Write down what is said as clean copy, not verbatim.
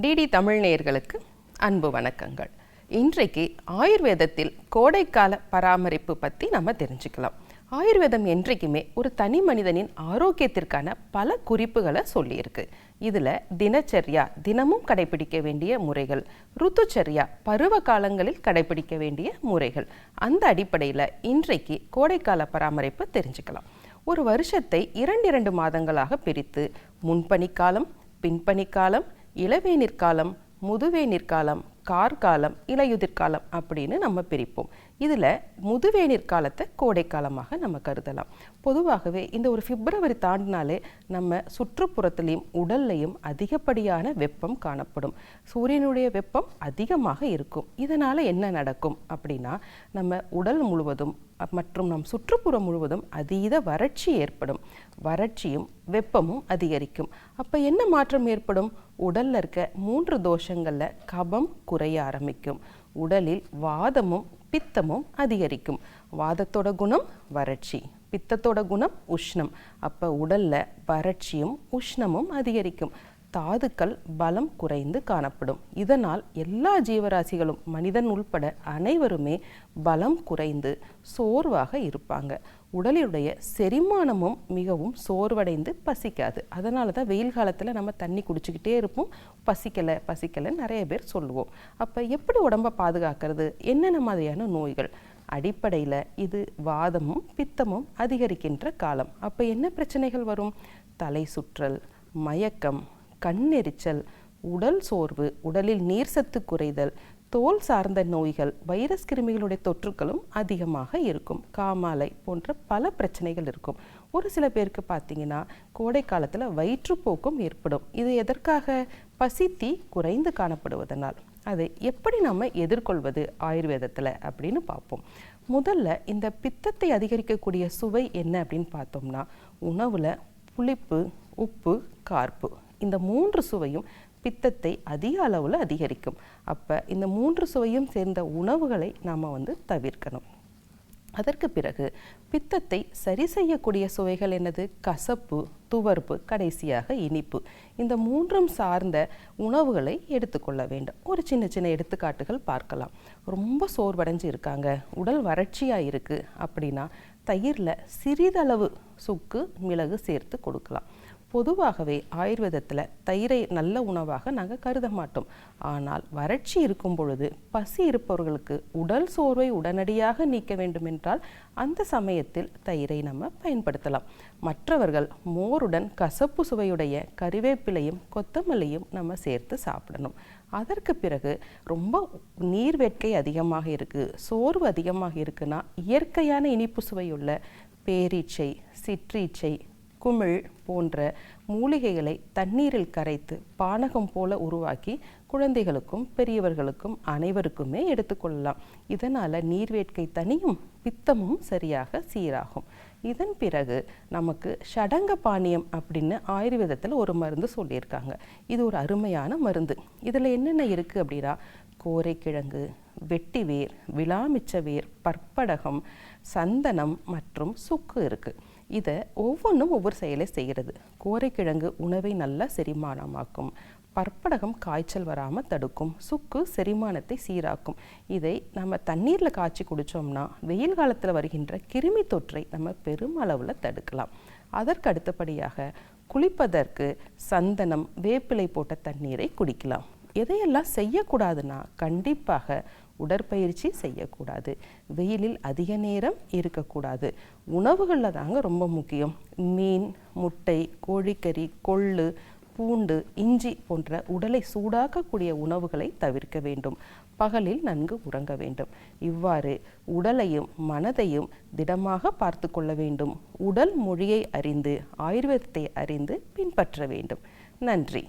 DD Tamil நேயர்களுக்கு அன்பு வணக்கங்கள். இன்றைக்கு ஆயுர்வேதத்தில் கோடைக்கால பராமரிப்பு பற்றி நம்ம தெரிஞ்சுக்கலாம். ஆயுர்வேதம் என்றைக்குமே ஒரு தனி மனிதனின் ஆரோக்கியத்திற்கான பல குறிப்புகளை சொல்லியிருக்கு. இதில் தினச்சரியா தினமும் கடைபிடிக்க வேண்டிய முறைகள், ருத்துச்சரியா பருவ காலங்களில் கடைபிடிக்க வேண்டிய முறைகள், அந்த அடிப்படையில் இன்றைக்கு கோடைக்கால பராமரிப்பு தெரிஞ்சுக்கலாம். ஒரு வருஷத்தை 2 மாதங்களாக பிரித்து முன்பனிக்காலம், பின்பனிக்காலம், இளவேநீர்காலம், முதுவேநீர்காலம், கார்காலம், இலையுதிர்காலம் அப்படின்னு நம்ம பிரிப்போம். இதில் முதுவேநீர்காலத்தை கோடைக்காலமாக நம்ம கருதலாம். பொதுவாகவே இந்த ஒரு பிப்ரவரி தாண்டினாலே நம்ம சுற்றுப்புறத்திலையும் உடல்லையும் அதிகப்படியான வெப்பம் காணப்படும். சூரியனுடைய வெப்பம் அதிகமாக இருக்கும். இதனால் என்ன நடக்கும் அப்படின்னா, நம்ம உடல் முழுவதும் மற்றும் நம் சுற்றுப்புறம் முழுவதும் அதீத வறட்சி ஏற்படும். வறட்சியும் வெப்பமும் அதிகரிக்கும். அப்போ என்ன மாற்றம் ஏற்படும்? உடலில் இருக்க 3 தோஷங்களில் கபம் குறைய ஆரம்பிக்கும். உடலில் வாதமும் பித்தமும் அதிகரிக்கும். வாதத்தோட குணம் வறட்சி, பித்தத்தோட குணம் உஷ்ணம். அப்போ உடலில் வறட்சியும் உஷ்ணமும் அதிகரிக்கும். தாதுக்கள் பலம் குறைந்து காணப்படும். இதனால் எல்லா ஜீவராசிகளும் மனிதன் உள்பட அனைவருமே பலம் குறைந்து சோர்வாக இருப்பாங்க. உடலுடைய செரிமானமும் மிகவும் சோர்வடைந்து பசிக்காது. அதனால தான் வெயில் காலத்தில் நம்ம தண்ணி குடிச்சிக்கிட்டே இருப்போம். பசிக்கலை நிறைய பேர் சொல்லுவோம். அப்போ எப்படி உடம்பை பாதுகாக்கிறது? என்னென்ன மாதிரியான நோய்கள்? அடிப்படையில் இது வாதமும் பித்தமும் அதிகரிக்கின்ற காலம். அப்போ என்ன பிரச்சனைகள் வரும்? தலை சுற்றல், மயக்கம், கண்ணெரிச்சல், உடல் சோர்வு, உடலில் நீர் சத்து குறைதல், தோல் சார்ந்த நோய்கள், வைரஸ் கிருமிகளுடைய தொற்றுக்களும் அதிகமாக இருக்கும். காமாலை போன்ற பல பிரச்சனைகள் இருக்கும். ஒரு சில பேருக்கு பார்த்தீங்கன்னா கோடை காலத்தில் வயிற்றுப்போக்கும் ஏற்படும். இது எதற்காக? பசி தீ குறைந்து காணப்படுவதனால். அதை எப்படி நம்ம எதிர்கொள்வது ஆயுர்வேதத்தில் அப்படின்னு பார்ப்போம். முதல்ல இந்த பித்தத்தை அதிகரிக்கக்கூடிய சுவை என்ன அப்படின்னு பார்த்தோம்னா, உணவில் புளிப்பு, உப்பு, கார்ப்பு, இந்த 3 சுவையும் பித்தத்தை அதிக அளவில் அதிகரிக்கும். அப்போ இந்த 3 சுவையும் சேர்ந்த உணவுகளை நாம் தவிர்க்கணும். அதற்கு பிறகு பித்தத்தை சரி செய்யக்கூடிய சுவைகள் என்னது? கசப்பு, துவர்ப்பு, கடைசியாக இனிப்பு. இந்த 3ம் சார்ந்த உணவுகளை எடுத்துக்கொள்ள வேண்டும். ஒரு சின்ன எடுத்துக்காட்டுகள் பார்க்கலாம். ரொம்ப சோர்வடைஞ்சு இருக்காங்க, உடல் வறட்சியாக இருக்குது அப்படின்னா தயிரில் சிறிதளவு சுக்கு, மிளகு சேர்த்து கொடுக்கலாம். பொதுவாகவே ஆயுர்வேதத்தில் தயிரை நல்ல உணவாக நாங்கள் கருத மாட்டோம். ஆனால் வறட்சி இருக்கும் பொழுது பசி இருப்பவர்களுக்கு உடல் சோர்வை உடனடியாக நீக்க வேண்டுமென்றால் அந்த சமயத்தில் தயிரை நம்ம பயன்படுத்தலாம். மற்றவர்கள் மோருடன் கசப்பு சுவையுடைய கறிவேப்பிலையும் கொத்தமல்லியும் நம்ம சேர்த்து சாப்பிடணும். அதற்கு பிறகு ரொம்ப நீர் வேட்கை அதிகமாக இருக்குது, சோர்வு அதிகமாக இருக்குன்னா இயற்கையான இனிப்பு சுவையுள்ள பேரீச்சை, சிற்றீச்சை, குமிழ் போன்ற மூலிகைகளை தண்ணீரில் கரைத்து பானகம் போல உருவாக்கி குழந்தைகளுக்கும் பெரியவர்களுக்கும் அனைவருக்குமே எடுத்துக்கொள்ளலாம். இதனால் நீர்வேட்கை தனியும், பித்தமும் சரியாக சீராகும். இதன் பிறகு நமக்கு ஷடங்க பாணியம் அப்படின்னு ஆயுர்வேதத்தில் ஒரு மருந்து சொல்லியிருக்காங்க. இது ஒரு அருமையான மருந்து. இதில் என்னென்ன இருக்குது அப்படின்னா, கோரைக்கிழங்கு, வெட்டிவேர், விளாமிச்சவேர், பற்படகம், சந்தனம் மற்றும் சுக்கு இருக்குது. இதை ஒவ்வொன்றும் ஒவ்வொரு செயலை செய்கிறது. கோரைக்கிழங்கு உணவை நல்லா செரிமானமாக்கும், பற்படகம் காய்ச்சல் வராமல் தடுக்கும், சுக்கு செரிமானத்தை சீராக்கும். இதை நம்ம தண்ணீரில் காய்ச்சி குடித்தோம்னா வெயில் காலத்தில் வருகின்ற கிருமி தொற்றை நம்ம பெருமளவில் தடுக்கலாம். அதற்கு அடுத்தபடியாக குளிப்பதற்கு சந்தனம், வேப்பிலை போட்ட தண்ணீரை குடிக்கலாம். எதையெல்லாம் செய்யக்கூடாதுன்னா, கண்டிப்பாக உடற்பயிற்சி செய்யக்கூடாது, வெயிலில் அதிக நேரம் இருக்கக்கூடாது, உணவுகளில் தாங்க ரொம்ப முக்கியம். மீன், முட்டை, கோழிக்கறி, கொள்ளு, பூண்டு, இஞ்சி போன்ற உடலை சூடாக்கக்கூடிய உணவுகளை தவிர்க்க வேண்டும். பகலில் நன்கு உறங்க வேண்டும். இவ்வாறு உடலையும் மனதையும் திடமாக பார்த்து கொள்ள வேண்டும். உடல் மொழியை அறிந்து, ஆயுர்வேதத்தை அறிந்து பின்பற்ற வேண்டும். நன்றி.